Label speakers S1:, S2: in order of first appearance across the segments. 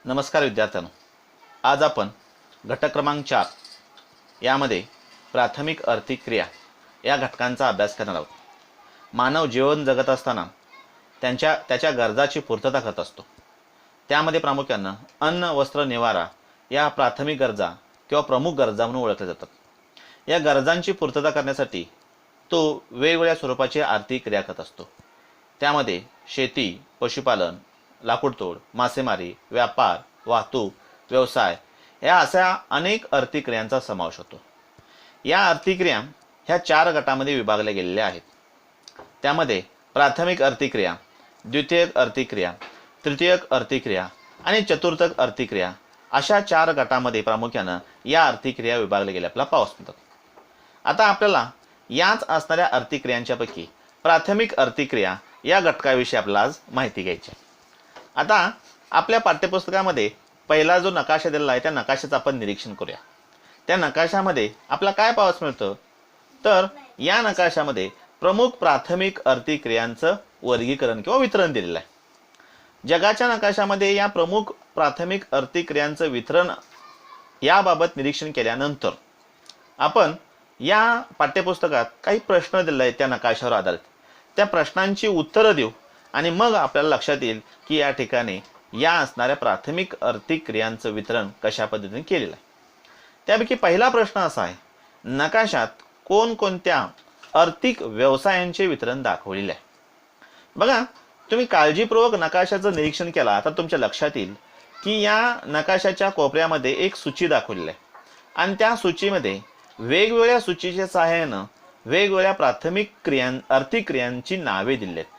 S1: नमस्कार विद्यार्थ्यांनो, आज आपण घटक क्रमांक 4 यामध्ये प्राथमिक आर्थिक क्रिया या घटकांचा अभ्यास करणार आहोत. मानव जीवन जगत असताना त्याच्या गरजाची पूर्तता करत असतो. त्यामध्ये प्रामुख्याने अन्न, वस्त्र, निवारा या प्राथमिक गरजा किंवा प्रमुख गरजा म्हणून ओळखल्या जातात. या गरजांची पूर्तता करण्यासाठी तो वेगवेगळ्या स्वरूपाची आर्थिक क्रिया करत असतो. त्यामध्ये शेती, पशुपालन, लाकूडतोड, मासेमारी, व्यापार, वाहतूक, व्यवसाय या अशा अनेक आर्थिक क्रियांचा समावेश होतो. या आर्थिक क्रिया ह्या 4 गटामध्ये विभागल्या गेलेल्या आहेत. त्यामध्ये प्राथमिक आर्थिक क्रिया, द्वितीयक आर्थिक क्रिया, तृतीयक आर्थिक क्रिया आणि चतुर्थक आर्थिक क्रिया अशा 4 गटामध्ये प्रामुख्याने या आर्थिक क्रिया विभागल्या गेल्या आपल्याला पाहावयास मिळतात. आता आपल्याला याच असणाऱ्या आर्थिक क्रियांच्यापैकी प्राथमिक आर्थिक क्रिया या घटकाविषयी आपल्याला आज माहिती घ्यायची आहे. आता आपल्या पाठ्यपुस्तकामध्ये पहिला जो नकाशा दिलेला आहे त्या नकाशाचं आपण निरीक्षण करूया. त्या नकाशामध्ये आपल्याला काय पाहावयास मिळतं, तर या नकाशामध्ये प्रमुख प्राथमिक आर्थिक क्रियांचं वर्गीकरण किंवा वितरण दिलेलं आहे. जगाच्या नकाशामध्ये या प्रमुख प्राथमिक आर्थिक क्रियांचं वितरण याबाबत निरीक्षण केल्यानंतर आपण या पाठ्यपुस्तकात काही प्रश्न दिलेले आहेत त्या नकाशावर आधारित. त्या प्रश्नांची उत्तरं देऊ आणि मग आपल्याला लक्षात येईल की या ठिकाणी या असणाऱ्या प्राथमिक आर्थिक क्रियांचं वितरण कशा पद्धतीने केलेलं आहे. त्यापैकी पहिला प्रश्न असा आहे, नकाशात कोणकोणत्या आर्थिक व्यवसायांचे वितरण दाखवलेले आहे. बघा, तुम्ही काळजीपूर्वक नकाशाचं निरीक्षण केला तर तुमच्या लक्षात येईल की या नकाशाच्या कोपऱ्यामध्ये एक सूची दाखवलेली आहे आणि त्या सूचीमध्ये वेगवेगळ्या सूचीच्या सहाय्याने वेगवेगळ्या प्राथमिक आर्थिक क्रियांची नावे दिली आहेत.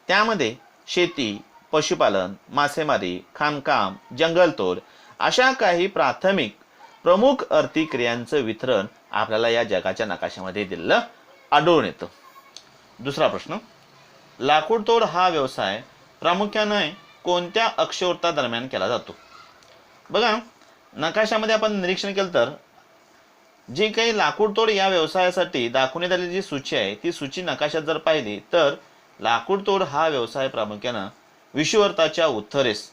S1: त्यामध्ये शेती, पशुपालन, मासेमारी, खाणकाम, जंगलतोड अशा काही प्राथमिक प्रमुख आर्थिक क्रियांचं वितरण आपल्याला या जगाच्या नकाशामध्ये दिलेलं आढळून येतं. दुसरा प्रश्न, लाकूडतोड हा व्यवसाय प्रामुख्याने कोणत्या अक्षवृत्तादरम्यान केला जातो. बघा, नकाशामध्ये आपण निरीक्षण केलं तर जी काही लाकूडतोड या व्यवसायासाठी दाखवण्यात आलेली जी सूची आहे ती सूची नकाशात जर पाहिली तर लाकूडतोड हा व्यवसाय प्रामुख्याने विषुववृत्ताच्या उत्तरेस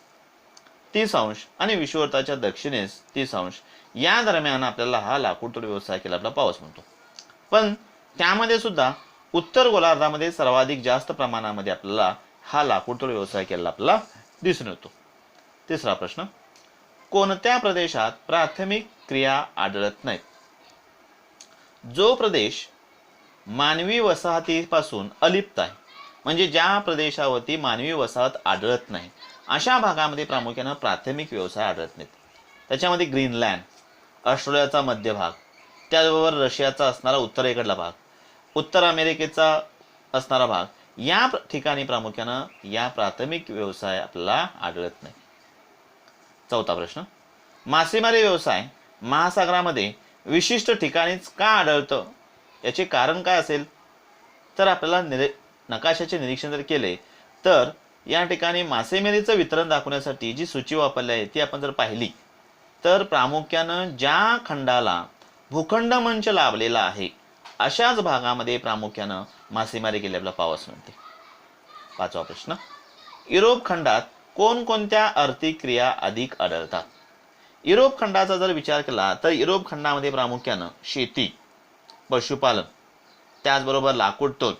S1: 30 अंश आणि विषुववृत्ताच्या दक्षिणेस 30 अंश या दरम्यान आपल्याला हा लाकूडतोड व्यवसाय केला आपला पाहावयास मिळतो. पण त्यामध्ये सुद्धा उत्तर गोलार्धामध्ये सर्वाधिक जास्त प्रमाणामध्ये आपल्याला हा लाकूडतोड व्यवसाय केला आपल्याला दिसून येतो. तिसरा प्रश्न, कोणत्या प्रदेशात प्राथमिक क्रिया आढळत नाहीत. जो प्रदेश मानवी वसाहतीपासून अलिप्त आहे, म्हणजे ज्या प्रदेशावरती मानवी वसाहत आढळत नाही अशा भागामध्ये प्रामुख्याने प्राथमिक व्यवसाय आढळत नाहीत. त्याच्यामध्ये ग्रीनलँड, ऑस्ट्रेलियाचा मध्य भाग, त्याचबरोबर रशियाचा असणारा उत्तरेकडला भाग, उत्तर अमेरिकेचा असणारा भाग या ठिकाणी प्रामुख्याने या प्राथमिक व्यवसाय आपल्याला आढळत नाही. चौथा प्रश्न, मासेमारी व्यवसाय महासागरामध्ये विशिष्ट ठिकाणीच का आढळतं याचे कारण काय असेल, तर आपल्याला नकाशाचे निरीक्षण जर केले तर या ठिकाणी मासेमारीचं वितरण दाखवण्यासाठी जी सूची वापरली आहे ती आपण जर पाहिली तर प्रामुख्यानं ज्या खंडाला भूखंड मंच लाभलेला आहे अशाच भागामध्ये प्रामुख्यानं मासेमारी केली आपल्याला पाहावयास मिळते. पाचवा प्रश्न, युरोप खंडात कोणकोणत्या आर्थिक क्रिया अधिक आढळतात. युरोप खंडाचा जर विचार केला तर युरोप खंडामध्ये प्रामुख्यानं शेती, पशुपालन, त्याचबरोबर लाकूडतोड,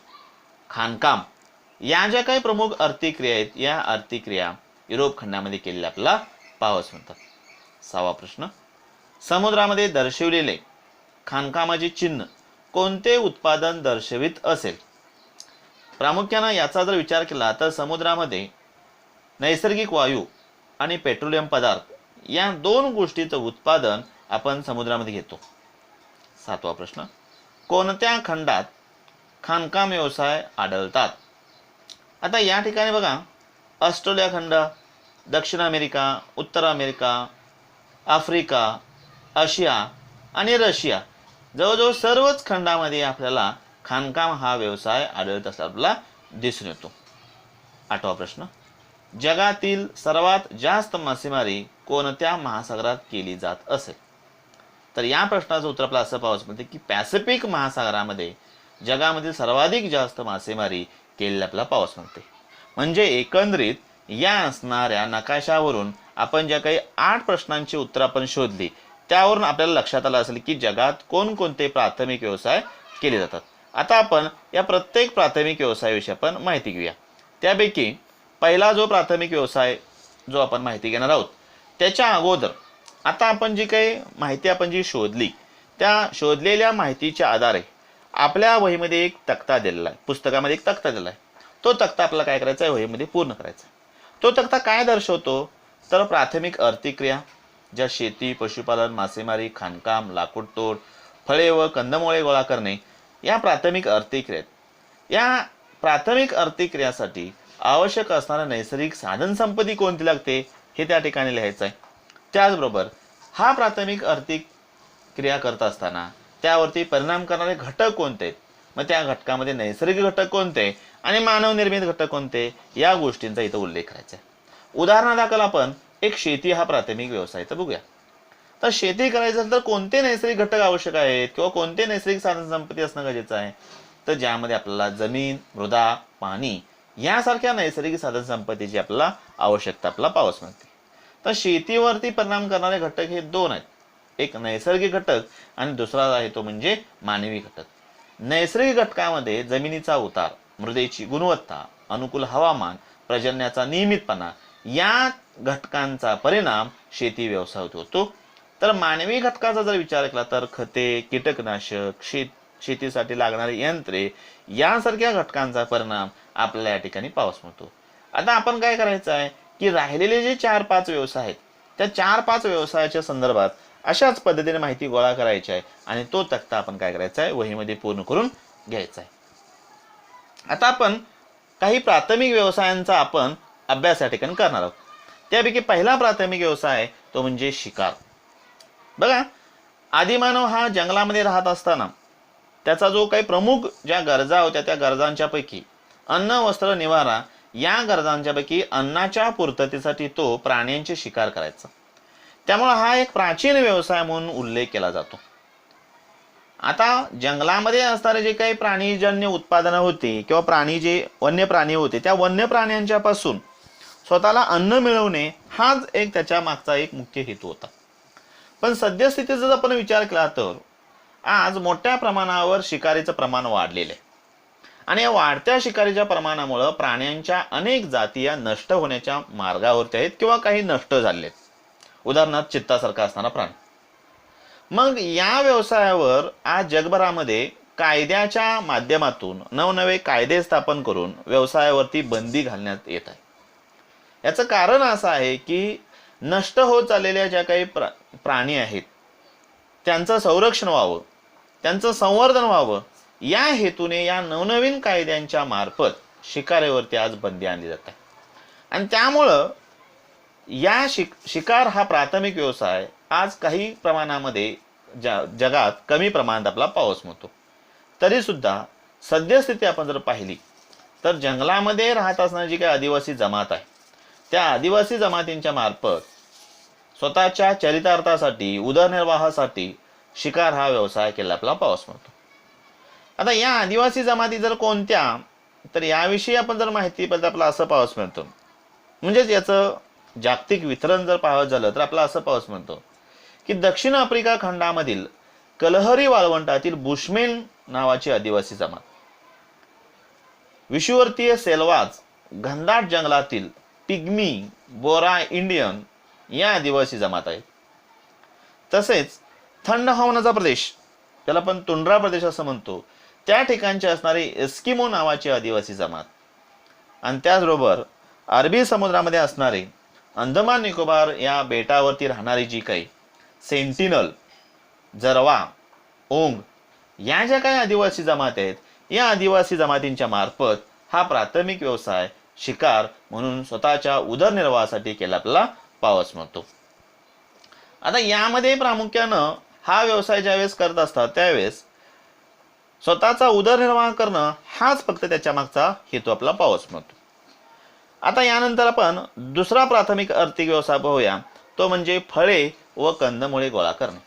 S1: खाणकाम या ज्या काही प्रमुख आर्थिक क्रिया आहेत या आर्थिक क्रिया युरोप खंडामध्ये केलेल्या आपल्याला पाहावयास मिळतात. सहावा प्रश्न, समुद्रामध्ये दर्शविलेले खाणकामाचे चिन्ह कोणते उत्पादन दर्शवित असेल. प्रामुख्यानं याचा जर विचार केला तर समुद्रामध्ये नैसर्गिक वायू आणि पेट्रोलियम पदार्थ या 2 गोष्टीचं उत्पादन आपण समुद्रामध्ये घेतो. सातवा प्रश्न, कोणत्या खंडात खाणकाम व्यवसाय आढळतात. आता या ठिकाणी बघा, ऑस्ट्रेलिया खंड, दक्षिण अमेरिका, उत्तर अमेरिका, आफ्रिका, आशिया आणि रशिया जवळजवळ सर्वच खंडामध्ये आपल्याला खाणकाम हा व्यवसाय आढळत असल्याला आपल्याला दिसून येतो. आठवा प्रश्न, जगातील सर्वात जास्त मासेमारी कोणत्या महासागरात केली जात असेल. तर या प्रश्नाचं उत्तर आपल्याला असं पाहावयास मिळते की पॅसिफिक महासागरामध्ये जगामध्ये सर्वाधिक जास्त मासेमारी केलेली आपल्याला पाहावयास मिळते. म्हणजे एकंदरीत या असणाऱ्या नकाशावरून आपण ज्या काही 8 प्रश्नांची उत्तर आपण शोधली त्यावरून आपल्याला लक्षात आलं असेल की जगात कोणकोणते प्राथमिक व्यवसाय केले जातात. आता आपण या प्रत्येक प्राथमिक व्यवसायाविषयी आपण माहिती घेऊया. त्यापैकी पहिला जो प्राथमिक व्यवसाय जो आपण माहिती घेणार आहोत त्याच्या अगोदर आता आपण जी काही माहिती आपण जी शोधली त्या शोधलेल्या माहितीच्या आधारे आपल्या वहीमध्ये एक तक्ता दिलेला आहे, पुस्तकामध्ये एक तक्ता दिलेला आहे. तो तक्ता आपल्याला काय करायचा आहे, वहीमध्ये पूर्ण करायचा आहे. तो तक्ता काय दर्शवतो तर प्राथमिक आर्थिक क्रिया ज्या शेती, पशुपालन, मासेमारी, खाणकाम, लाकूड तोड, फळे व कंदमुळे गोळा करणे या प्राथमिक आर्थिक क्रिया. या प्राथमिक आर्थिक क्रियासाठी आवश्यक असणारा नैसर्गिक साधन संपत्ती कोणती लागते हे त्या ठिकाणी लिहायचं आहे. त्याचबरोबर हा प्राथमिक आर्थिक क्रिया करत असताना त्यावरती परिणाम करणारे घटक कोणते आहेत, मग त्या घटकामध्ये नैसर्गिक घटक कोणते आणि मानवनिर्मित घटक कोणते या गोष्टींचा इथं उल्लेख करायचा आहे. उदाहरणादाखल आपण एक शेती हा प्राथमिक व्यवसाय तर बघूया. तर शेती करायचं तर कोणते नैसर्गिक घटक आवश्यक आहेत किंवा कोणते नैसर्गिक साधन संपत्ती असणं गरजेचं आहे तर ज्यामध्ये आपल्याला जमीन, मृदा, पाणी यासारख्या नैसर्गिक साधन संपत्तीची आपल्याला आवश्यकता आपल्याला पाहावयास मिळते. तर शेतीवरती परिणाम करणारे घटक हे 2 आहेत, एक नैसर्गिक घटक आणि दुसरा आहे तो म्हणजे मानवी घटक. नैसर्गिक घटकामध्ये जमिनीचा उतार, मृदेची गुणवत्ता, अनुकूल हवामान, पर्जन्याचा नियमितपणा या घटकांचा परिणाम शेती व्यवसायात होतो. तर मानवी घटकाचा जर विचार केला तर खते, कीटकनाशक, शेतीसाठी लागणारी यंत्रे यासारख्या घटकांचा परिणाम आपल्याला या ठिकाणी पाहावयास मिळतो. आता आपण काय करायचं आहे की राहिलेले जे 4-5 व्यवसाय आहेत त्या 4-5 व्यवसायाच्या संदर्भात अशाच पद्धतीने माहिती गोळा करायची आहे आणि तो तक्ता आपण काय करायचा आहे वहीमध्ये पूर्ण करून घ्यायचा आहे. आता आपण काही प्राथमिक व्यवसायांचा आपण अभ्यास या ठिकाणी करणार आहोत. त्यापैकी पहिला प्राथमिक व्यवसाय तो म्हणजे शिकार. बघा, आदिमानव हा जंगलामध्ये राहत असताना त्याचा जो काही प्रमुख ज्या गरजा होत्या त्या गरजांच्या पैकी अन्न, वस्त्र, निवारा या गरजांच्या पैकी अन्नाच्या पूर्ततेसाठी तो प्राण्यांची शिकार करायचा. त्यामुळे हा एक प्राचीन व्यवसाय म्हणून उल्लेख केला जातो. आता जंगलामध्ये असणारे जे काही प्राणीजन्य उत्पादनं होती किंवा जे वन्य प्राणी होते त्या वन्य प्राण्यांच्या पासून स्वतःला अन्न मिळवणे हाच एक त्याच्या मागचा एक मुख्य हेतू होता. पण सद्यस्थितीचा जर आपण विचार केला तर आज मोठ्या प्रमाणावर शिकारीचं प्रमाण वाढलेलं आहे आणि या वाढत्या शिकारीच्या प्रमाणामुळे प्राण्यांच्या अनेक जाती या नष्ट होण्याच्या मार्गावरती आहेत किंवा काही नष्ट झालेत. उदाहरणार्थ चित्तासारखा असणारा प्राणी. मग या व्यवसायावर आज जगभरामध्ये कायद्याच्या माध्यमातून नवनवे कायदे स्थापन करून व्यवसायावरती बंदी घालण्यात येत आहे. याचं कारण असं आहे की नष्ट होत चाललेल्या ज्या काही प्राणी आहेत त्यांचं संरक्षण व्हावं, त्यांचं संवर्धन व्हावं या हेतूने या नवनवीन कायद्यांच्या मार्फत शिकारीवरती आज बंदी आणली जाते आणि त्यामुळं या शिकार हा प्राथमिक व्यवसाय आज काही प्रमाणामध्ये जगात कमी प्रमाणात आपला पाहावयास मिळतो. तरी सुद्धा सद्यस्थिती आपण जर पाहिली तर जंगलामध्ये राहत असणारी जी काही आदिवासी जमात आहे त्या आदिवासी जमातींच्या मार्फत स्वतःच्या चरितार्थासाठी, उदरनिर्वाहासाठी शिकार हा व्यवसाय केला आपला पाहावयास मिळतो. आता या आदिवासी जमाती जर कोणत्या तर याविषयी आपण जर माहिती बद्दल आपल्याला असं पाहावयास मिळतं, म्हणजेच याचं जागतिक वितरण जर पाहावं झालं तर आपल्याला असं पाहावयास मिळतं की दक्षिण आफ्रिका खंडामधील कलहरी वाळवंटातील बुशमेन नावाची आदिवासी जमात, विषुववर्तीय सेल्वाज घनदाट जंगलातील पिग्मी, बोरा इंडियन या आदिवासी जमात आहेत. तसेच थंड हवामानाचा प्रदेश त्याला आपण तुंड्रा प्रदेश असं म्हणतो त्या ठिकाणचे असणारे एस्किमो नावाची आदिवासी जमात आणि त्याचबरोबर अरबी समुद्रामध्ये असणारे अंदमान निकोबार या बेटावरती राहणारी जी काही सेंटिनल, जरवा, ओंग या ज्या काही आदिवासी जमात आहेत या आदिवासी जमातींच्या मार्फत हा प्राथमिक व्यवसाय शिकार म्हणून स्वतःच्या उदरनिर्वाहासाठी केला आपल्याला पाहावयास मिळतो. आता यामध्ये प्रामुख्यानं हा व्यवसाय ज्यावेळेस करत असतात त्यावेळेस स्वतःचा उदरनिर्वाह करणं हाच फक्त त्याच्या मागचा हेतू आपला पाहावयास मिळतो. आता यानंतर आपण दुसरा प्राथमिक आर्थिक व्यवसाय पाहूया, तो म्हणजे फळे व कंदमुळे गोळा करणे.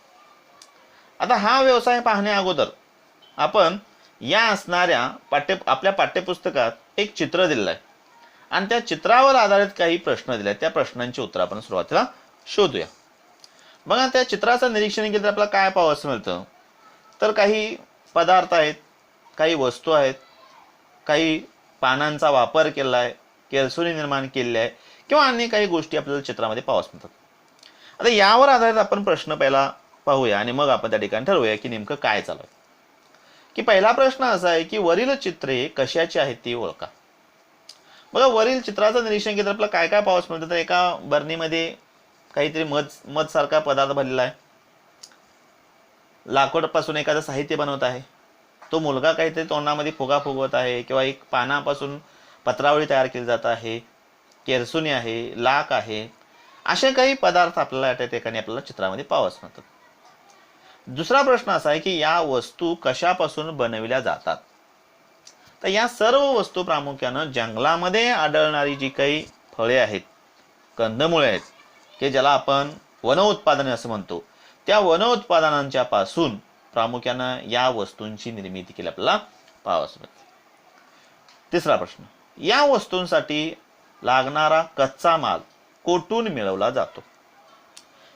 S1: आता हा व्यवसाय पाहण्या अगोदर आपण या असणाऱ्या आपल्या पाठ्यपुस्तकात एक चित्र दिलेलं आहे आणि त्या चित्रावर आधारित काही प्रश्न दिले, त्या प्रश्नांची उत्तर आपण सुरुवातीला शोधूया. बघा, त्या चित्राचं निरीक्षण केलं तर आपल्याला काय पाहावयास मिळतं, तर काही पदार्थ आहेत, काही वस्तू आहेत, काही पानांचा वापर केला आहे, केरसुणी निर्माण केलेली आहे किंवा अन्य काही गोष्टी आपल्याला चित्रामध्ये पाहावयास मिळतात. आता यावर आधारित आपण प्रश्न पहिला पाहूया आणि मग आपण त्या ठिकाणी ठरवूया की नेमकं काय चालू आहे. की पहिला प्रश्न असा आहे की वरील चित्रे कशाची आहेत ती ओळखा. बघा, वरील चित्राचं निरीक्षण केलं आपल्याला काय काय पाहावयास मिळतं, तर एका बरणीमध्ये काहीतरी मध सारखा पदार्थ भरलेला आहे. लाकूडपासून एखादं साहित्य बनवत आहे. तो मुलगा काहीतरी तोंडामध्ये फुगा फुगवत आहे किंवा एक पानापासून पत्रावळी तयार केली जात आहे, केरसुणी आहे, लाख आहे, असे काही पदार्थ आपल्याला त्या ठिकाणी आपल्याला चित्रामध्ये पाहावयास मिळतात. दुसरा प्रश्न असा आहे की या वस्तू कशापासून बनविल्या जातात. तर या सर्व वस्तू प्रामुख्यानं जंगलामध्ये आढळणारी जी काही फळे आहेत, कंदमुळे आहेत, की ज्याला आपण वन उत्पादने असं म्हणतो, त्या वन उत्पादनांच्या पासून प्रामुख्यानं या वस्तूंची निर्मिती केली आपल्याला पाहावयास मिळते. तिसरा प्रश्न, या वस्तूंसाठी लागणारा कच्चा माल कोठून मिळवला जातो.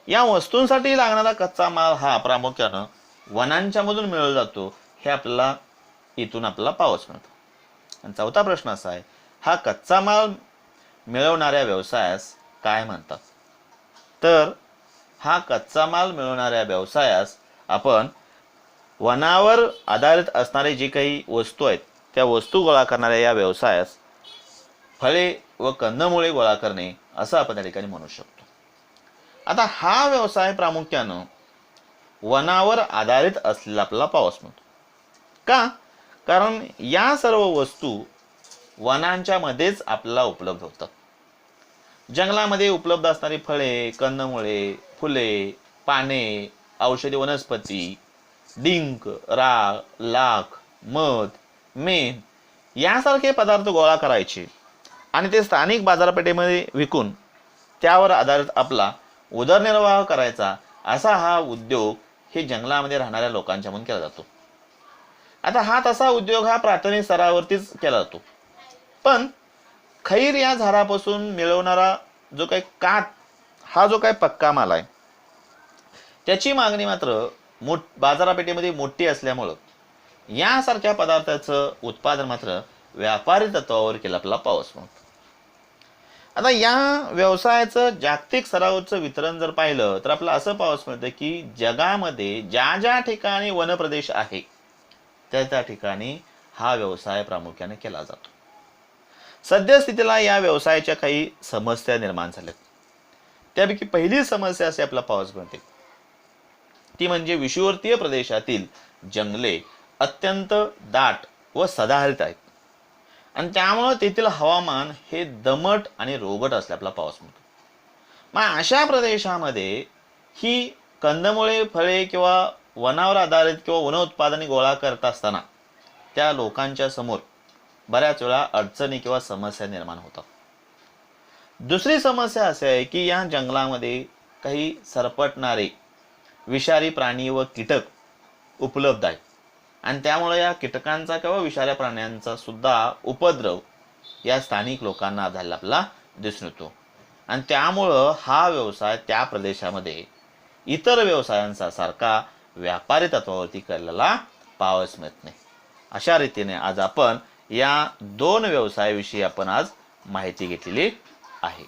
S1: या वस्तूंसाठी लागणारा कच्चा माल हा प्रामुख्यानं वनांच्या मधून मिळवला जातो, हे आपल्याला इथून आपल्याला पाहावयास मिळतं. आणि चौथा प्रश्न असा आहे, हा कच्चा माल मिळवणाऱ्या व्यवसायास काय म्हणतात. तर हा कच्चा माल मिळवणाऱ्या व्यवसायास आपण वनावर आधारित असणारे जे काही वस्तू आहेत, त्या वस्तू गोळा करणाऱ्या या व्यवसायास फळे व कंदमुळे गोळा करणे असं आपण त्या ठिकाणी म्हणू शकतो. आता हा व्यवसाय प्रामुख्यानं वनावर आधारित असलेला आपल्याला पाहावयास मिळतो. का? कारण या सर्व वस्तू वनांच्या मध्येच आपल्याला उपलब्ध होतात. जंगलामध्ये उपलब्ध असणारी फळे, कंदमुळे, फुले, पाने, औषधी वनस्पती, डिंक, राळ, लाख, मध, मेण यासारखे पदार्थ गोळा करायचे आणि ते स्थानिक बाजारपेठेमध्ये विकून त्यावर आधारित आपला उदरनिर्वाह करायचा, असा हा उद्योग हे जंगलामध्ये राहणाऱ्या लोकांच्या म्हणून केला जातो. आता हा तसा उद्योग हा प्राथमिक स्तरावरतीच केला जातो, पण खैर या झाडापासून मिळवणारा जो काही काठ, हा जो काही पक्का माल आहे, त्याची मागणी मात्र बाजारपेठेमध्ये मोठी असल्यामुळं यासारख्या पदार्थाचं उत्पादन मात्र व्यापारी तत्वावर केलं आपल्याला पाहावयास मिळतं. आता या व्यवसायाचं जागतिक स्तरावरचं वितरण जर पाहिलं तर आपल्याला असं पाहावयास मिळतं की जगामध्ये ज्या ज्या ठिकाणी वनप्रदेश आहे त्या त्या ठिकाणी हा व्यवसाय प्रामुख्याने केला जातो. सद्यस्थितीला या व्यवसायाच्या काही समस्या निर्माण झाल्यात. त्यापैकी पहिली समस्या असे आपल्याला पाहावयास मिळते, ती म्हणजे विषुवतीय प्रदेशातील जंगले अत्यंत दाट व सदाहरित आहेत आणि त्यामुळे तेथील हवामान हे दमट आणि रोगट असले आपल्याला पाहावयास मिळतं. मग अशा प्रदेशामध्ये ही कंदमुळे, फळे किंवा वनावर आधारित किंवा वन उत्पादने गोळा करत असताना त्या लोकांच्या समोर बऱ्याच वेळा अडचणी किंवा समस्या निर्माण होतात. दुसरी समस्या अशी आहे की या जंगलामध्ये काही सरपटणारे विषारी प्राणी व कीटक उपलब्ध आहेत आणि त्यामुळे या कीटकांचा किंवा विषारी प्राण्यांचा सुद्धा उपद्रव या स्थानिक लोकांना झालेला आपल्याला दिसून येतो आणि त्यामुळं हा व्यवसाय त्या प्रदेशामध्ये इतर व्यवसायांचा सारखा व्यापारी तत्वावरती केलेला पाहावयास मिळत नाही. अशा रीतीने आज आपण या दोन व्यवसायाविषयी आपण आज माहिती घेतलेली आहे.